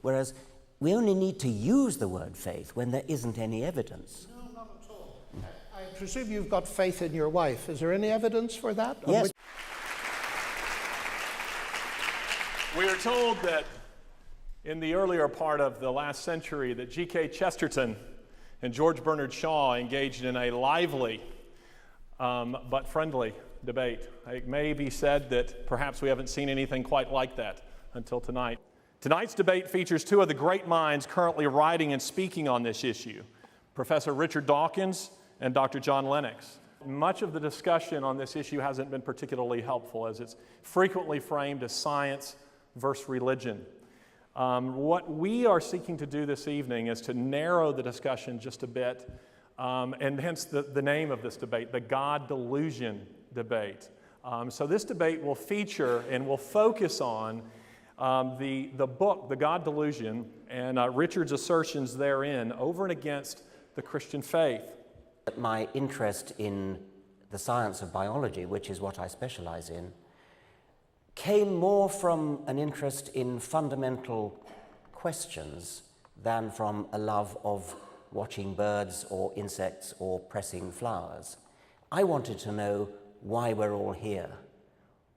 Whereas we only need to use the word faith when there isn't any evidence. No, not at all. I presume you've got faith in your wife. Is there any evidence for that? Yes. We are told that in the earlier part of the last century that G.K. Chesterton and George Bernard Shaw engaged in a lively but friendly debate. It may be said that perhaps we haven't seen anything quite like that until tonight. Tonight's debate features two of the great minds currently writing and speaking on this issue, Professor Richard Dawkins and Dr. John Lennox. Much of the discussion on this issue hasn't been particularly helpful, as it's frequently framed as science versus religion. What we are seeking to do this evening is to narrow the discussion just a bit, and hence the name of this debate, the God delusion debate. So this debate will feature and will focus on the book, The God Delusion, and Richard's assertions therein over and against the Christian faith. My interest in the science of biology, which is what I specialize in, came more from an interest in fundamental questions than from a love of watching birds or insects or pressing flowers. I wanted to know why we're all here.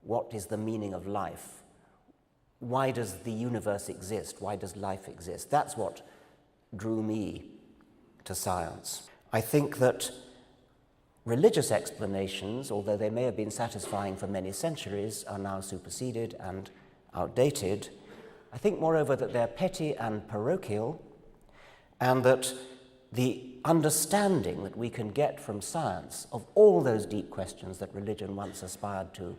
What is the meaning of life? Why does the universe exist? Why does life exist? That's what drew me to science. I think that religious explanations, although they may have been satisfying for many centuries, are now superseded and outdated. I think, moreover, that they're petty and parochial, and that the understanding that we can get from science of all those deep questions that religion once aspired to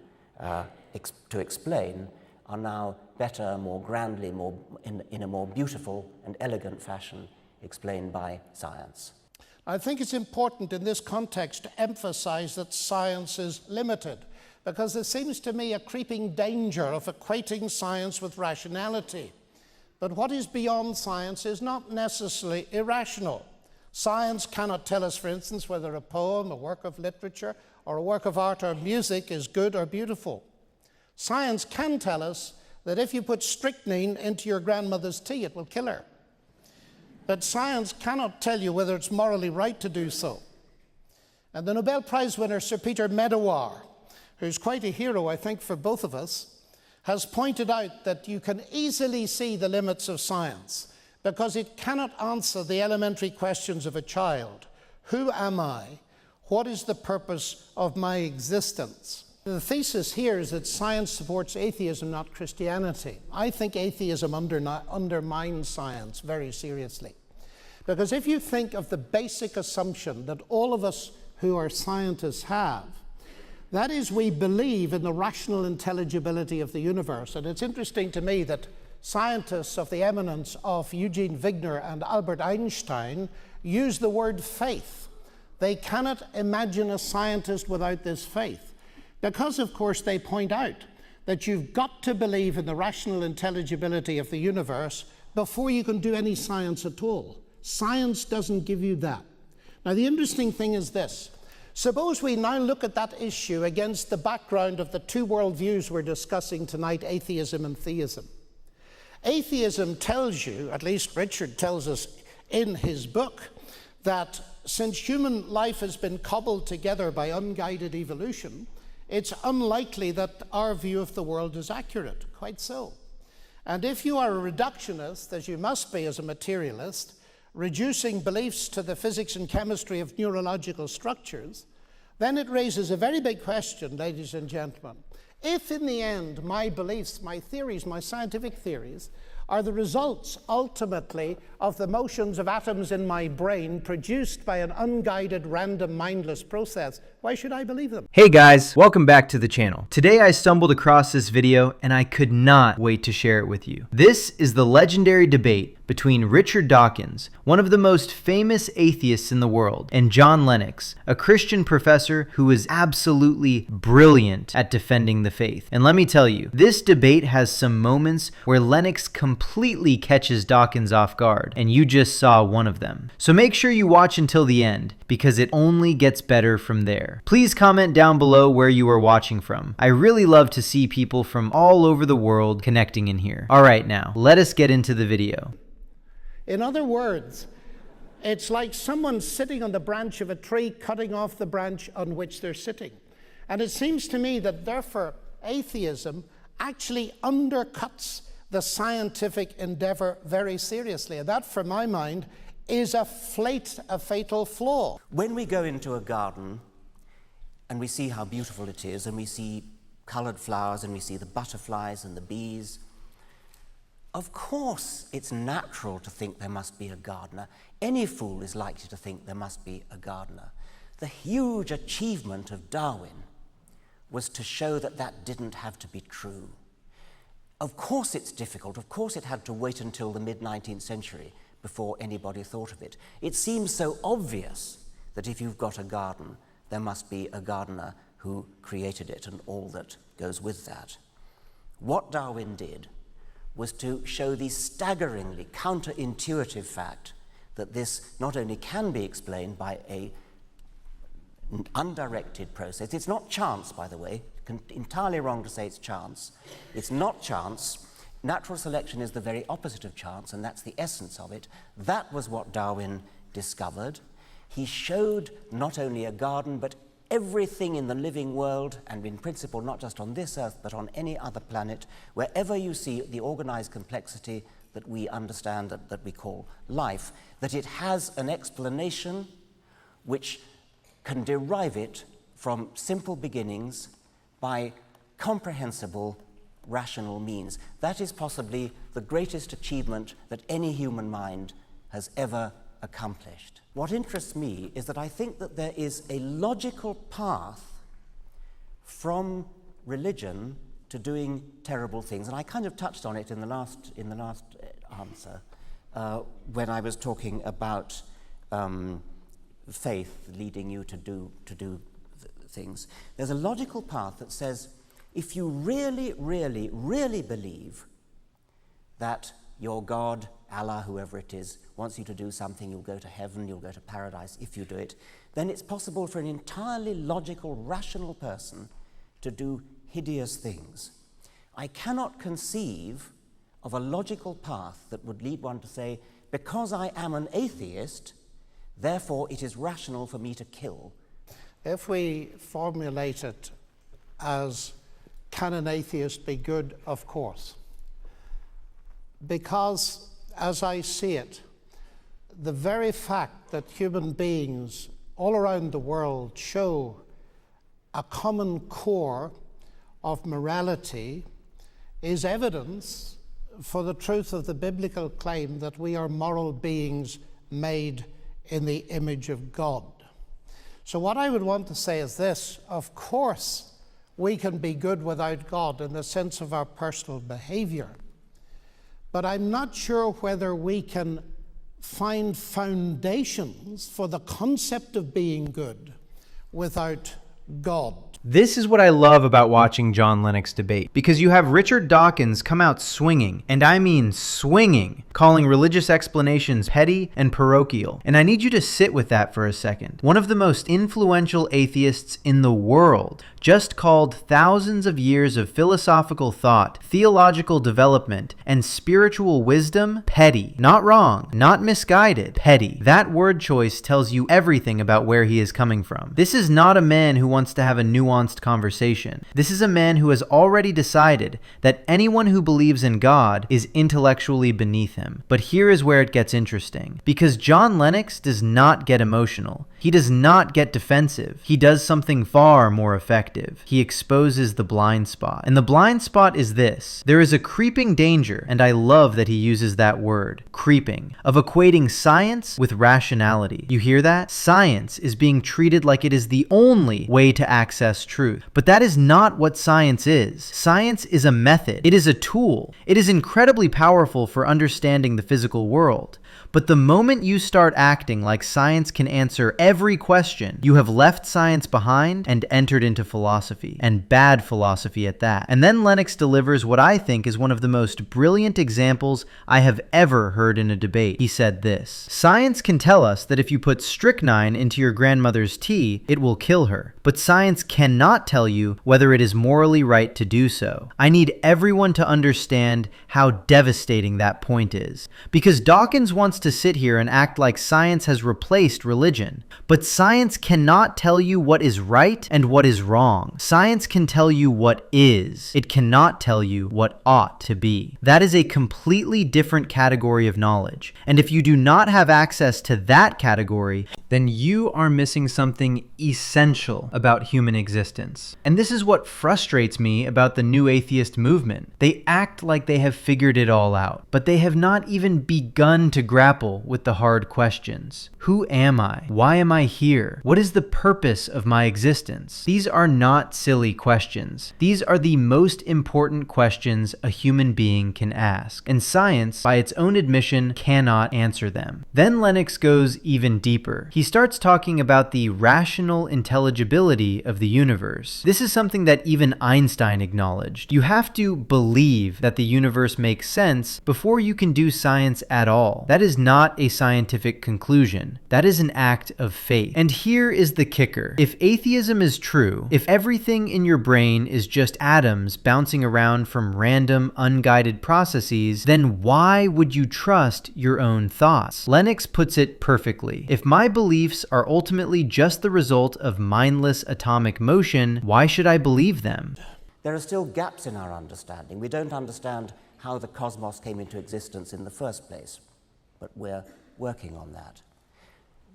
explain are now better, more grandly, in a more beautiful and elegant fashion explained by science. I think it's important in this context to emphasize that science is limited, because there seems to me a creeping danger of equating science with rationality. But what is beyond science is not necessarily irrational. Science cannot tell us, for instance, whether a poem, a work of literature, or a work of art or music is good or beautiful. Science can tell us that if you put strychnine into your grandmother's tea, it will kill her. But science cannot tell you whether it's morally right to do so. And the Nobel Prize winner, Sir Peter Medawar, who's quite a hero, I think, for both of us, has pointed out that you can easily see the limits of science because it cannot answer the elementary questions of a child. Who am I? What is the purpose of my existence? The thesis here is that science supports atheism, not Christianity. I think atheism undermines science very seriously. Because if you think of the basic assumption that all of us who are scientists have, that is, we believe in the rational intelligibility of the universe. And it's interesting to me that scientists of the eminence of Eugene Wigner and Albert Einstein use the word faith. They cannot imagine a scientist without this faith. Because, of course, they point out that you've got to believe in the rational intelligibility of the universe before you can do any science at all. Science doesn't give you that. Now, the interesting thing is this. Suppose we now look at that issue against the background of the two worldviews we're discussing tonight, atheism and theism. Atheism tells you, at least Richard tells us in his book, that since human life has been cobbled together by unguided evolution, it's unlikely that our view of the world is accurate, quite so. And if you are a reductionist, as you must be as a materialist, reducing beliefs to the physics and chemistry of neurological structures, then it raises a very big question, ladies and gentlemen. If in the end my beliefs, my theories, my scientific theories, are the results ultimately of the motions of atoms in my brain produced by an unguided, random, mindless process, why should I believe them? Hey guys, welcome back to the channel. Today I stumbled across this video and I could not wait to share it with you. This is the legendary debate between Richard Dawkins, one of the most famous atheists in the world, and John Lennox, a Christian professor who is absolutely brilliant at defending the faith. And let me tell you, this debate has some moments where Lennox completely catches Dawkins off guard, and you just saw one of them. So make sure you watch until the end, because it only gets better from there. Please comment down below where you are watching from. I really love to see people from all over the world connecting in here. Alright, now, let us get into the video. In other words, it's like someone sitting on the branch of a tree cutting off the branch on which they're sitting. And it seems to me that therefore atheism actually undercuts the scientific endeavor very seriously. And that, for my mind, is a fatal flaw. When we go into a garden and we see how beautiful it is, and we see colored flowers, and we see the butterflies and the bees, of course it's natural to think there must be a gardener. Any fool is likely to think there must be a gardener. The huge achievement of Darwin was to show that that didn't have to be true. Of course it's difficult. Of course it had to wait until the mid-19th century before anybody thought of it. It seems so obvious that if you've got a garden, there must be a gardener who created it and all that goes with that. What Darwin did was to show the staggeringly counterintuitive fact that this not only can be explained by an undirected process. It's not chance, by the way. Entirely wrong to say it's chance. It's not chance. Natural selection is the very opposite of chance, and that's the essence of it. That was what Darwin discovered. He showed not only a garden, but everything in the living world, and in principle not just on this earth, but on any other planet, wherever you see the organized complexity that we understand, that we call life, that it has an explanation which can derive it from simple beginnings by comprehensible rational means. That is possibly the greatest achievement that any human mind has ever accomplished. What interests me is that I think that there is a logical path from religion to doing terrible things, and I kind of touched on it in the last answer when I was talking about faith leading you to do things. There's a logical path that says, if you really, really, really believe that your God, Allah, whoever it is, wants you to do something, you'll go to heaven, you'll go to paradise if you do it, then it's possible for an entirely logical, rational person to do hideous things. I cannot conceive of a logical path that would lead one to say, because I am an atheist, therefore it is rational for me to kill. If we formulate it as, can an atheist be good? Of course. Because, as I see it, the very fact that human beings all around the world show a common core of morality is evidence for the truth of the biblical claim that we are moral beings made in the image of God. So what I would want to say is this: of course we can be good without God in the sense of our personal behavior, but I'm not sure whether we can find foundations for the concept of being good without God. This is what I love about watching John Lennox debate, because you have Richard Dawkins come out swinging, and I mean swinging, calling religious explanations petty and parochial. And I need you to sit with that for a second. One of the most influential atheists in the world just called thousands of years of philosophical thought, theological development, and spiritual wisdom petty. Not wrong, not misguided, petty. That word choice tells you everything about where he is coming from. This is not a man who wants to have a nuanced conversation. This is a man who has already decided that anyone who believes in God is intellectually beneath him. But here is where it gets interesting, because John Lennox does not get emotional. He does not get defensive. He does something far more effective. He exposes the blind spot. And the blind spot is this: there is a creeping danger, and I love that he uses that word, creeping, of equating science with rationality. You hear that? Science is being treated like it is the only way to access manifest truth. But that is not what science is. Science is a method. It is a tool. It is incredibly powerful for understanding the physical world. But the moment you start acting like science can answer every question, you have left science behind and entered into philosophy, and bad philosophy at that. And then Lennox delivers what I think is one of the most brilliant examples I have ever heard in a debate. He said this: "Science can tell us that if you put strychnine into your grandmother's tea, it will kill her. But science cannot tell you whether it is morally right to do so." I need everyone to understand how devastating that point is. Because Dawkins wants to sit here and act like science has replaced religion. But science cannot tell you what is right and what is wrong. Science can tell you what is. It cannot tell you what ought to be. That is a completely different category of knowledge. And if you do not have access to that category, then you are missing something essential about human existence. And this is what frustrates me about the new atheist movement. They act like they have figured it all out, but they have not even begun to grapple with the hard questions. Who am I? Why am I here? What is the purpose of my existence? These are not silly questions. These are the most important questions a human being can ask. And science, by its own admission, cannot answer them. Then Lennox goes even deeper. He starts talking about the rational intelligibility of the universe. This is something that even Einstein acknowledged. You have to believe that the universe makes sense before you can do science at all. That is not a scientific conclusion. That is an act of faith. And here is the kicker. If atheism is true, if everything in your brain is just atoms bouncing around from random, unguided processes, then why would you trust your own thoughts? Lennox puts it perfectly. If my beliefs are ultimately just the result of mindless atomic motion, why should I believe them? There are still gaps in our understanding. We don't understand how the cosmos came into existence in the first place, but we're working on that.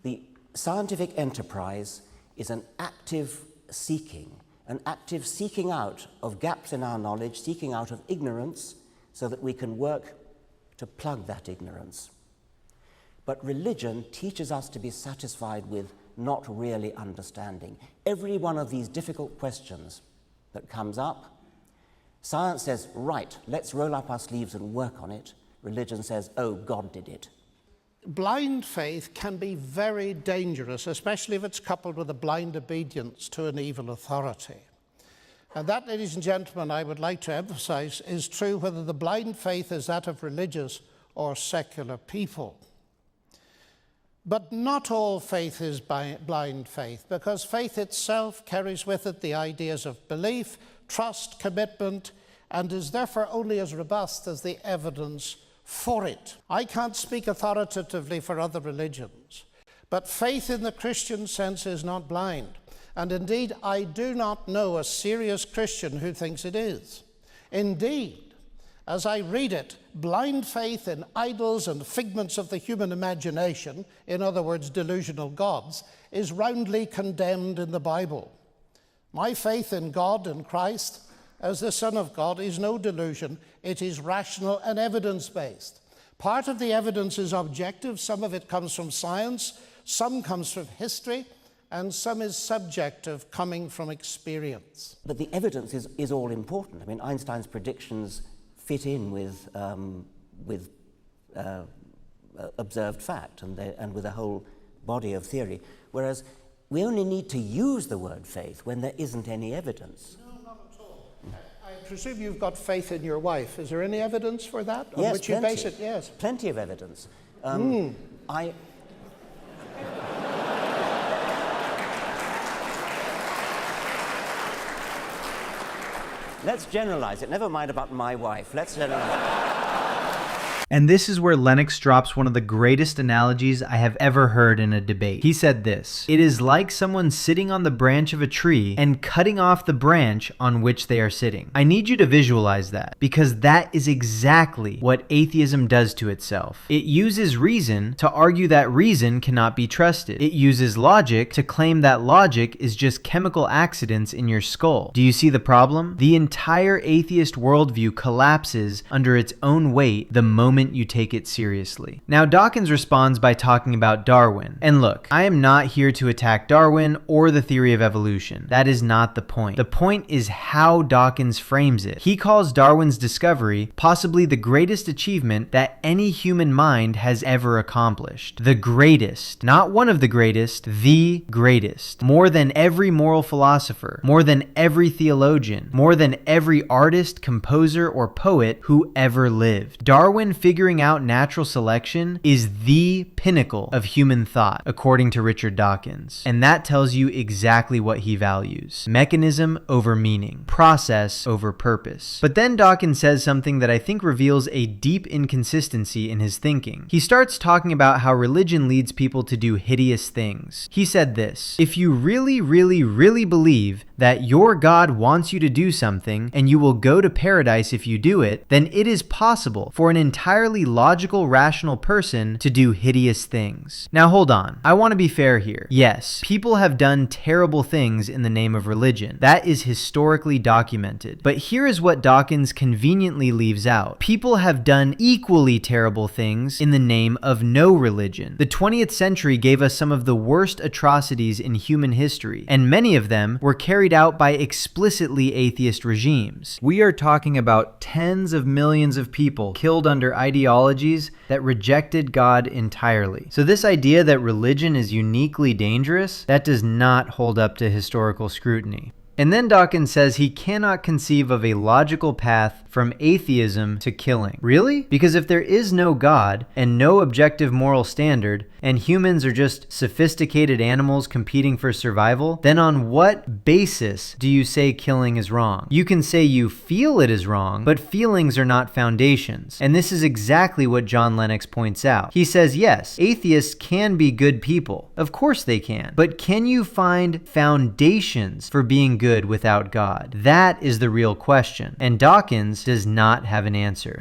The scientific enterprise is an active seeking out of gaps in our knowledge, seeking out of ignorance, so that we can work to plug that ignorance. But religion teaches us to be satisfied with not really understanding. Every one of these difficult questions that comes up, science says, right, let's roll up our sleeves and work on it. Religion says, oh, God did it. Blind faith can be very dangerous, especially if it's coupled with a blind obedience to an evil authority. And that, ladies and gentlemen, I would like to emphasize, is true whether the blind faith is that of religious or secular people. But not all faith is blind faith, because faith itself carries with it the ideas of belief, trust, commitment, and is therefore only as robust as the evidence for it. I can't speak authoritatively for other religions, but faith in the Christian sense is not blind. And indeed, I do not know a serious Christian who thinks it is. Indeed, as I read it, blind faith in idols and figments of the human imagination, in other words, delusional gods, is roundly condemned in the Bible. My faith in God and Christ as the Son of God is no delusion. It is rational and evidence-based. Part of the evidence is objective. Some of it comes from science, some comes from history, and some is subjective, coming from experience. But the evidence is all important. I mean, Einstein's predictions fit in with observed fact and with a whole body of theory, whereas we only need to use the word faith when there isn't any evidence. No, not at all. I presume you've got faith in your wife. Is there any evidence for that? Yes, on which plenty. you base it? Yes. Plenty of evidence. Let's generalize it. Never mind about my wife. Let's generalize it. And this is where Lennox drops one of the greatest analogies I have ever heard in a debate. He said this: "It is like someone sitting on the branch of a tree and cutting off the branch on which they are sitting." I need you to visualize that, because that is exactly what atheism does to itself. It uses reason to argue that reason cannot be trusted. It uses logic to claim that logic is just chemical accidents in your skull. Do you see the problem? The entire atheist worldview collapses under its own weight the moment moment you take it seriously. Now, Dawkins responds by talking about Darwin. And look, I am not here to attack Darwin or the theory of evolution. That is not the point. The point is how Dawkins frames it. He calls Darwin's discovery possibly the greatest achievement that any human mind has ever accomplished. The greatest. Not one of the greatest, the greatest. More than every moral philosopher, more than every theologian, more than every artist, composer, or poet who ever lived. Darwin figuring out natural selection is the pinnacle of human thought, according to Richard Dawkins. And that tells you exactly what he values. Mechanism over meaning. Process over purpose. But then Dawkins says something that I think reveals a deep inconsistency in his thinking. He starts talking about how religion leads people to do hideous things. He said this: if you really, really, really believe that your God wants you to do something and you will go to paradise if you do it, then it is possible for an entirely logical, rational person to do hideous things. Now hold on. I want to be fair here. Yes, people have done terrible things in the name of religion. That is historically documented. But here is what Dawkins conveniently leaves out. People have done equally terrible things in the name of no religion. The 20th century gave us some of the worst atrocities in human history, and many of them were carried out by explicitly atheist regimes. We are talking about tens of millions of people killed under ideologies that rejected God entirely. So this idea that religion is uniquely dangerous, that does not hold up to historical scrutiny. And then Dawkins says he cannot conceive of a logical path from atheism to killing. Really? Because if there is no God and no objective moral standard, and humans are just sophisticated animals competing for survival, then on what basis do you say killing is wrong? You can say you feel it is wrong, but feelings are not foundations. And this is exactly what John Lennox points out. He says, yes, atheists can be good people. Of course they can. But can you find foundations for being good without God? That is the real question. And Dawkins does not have an answer.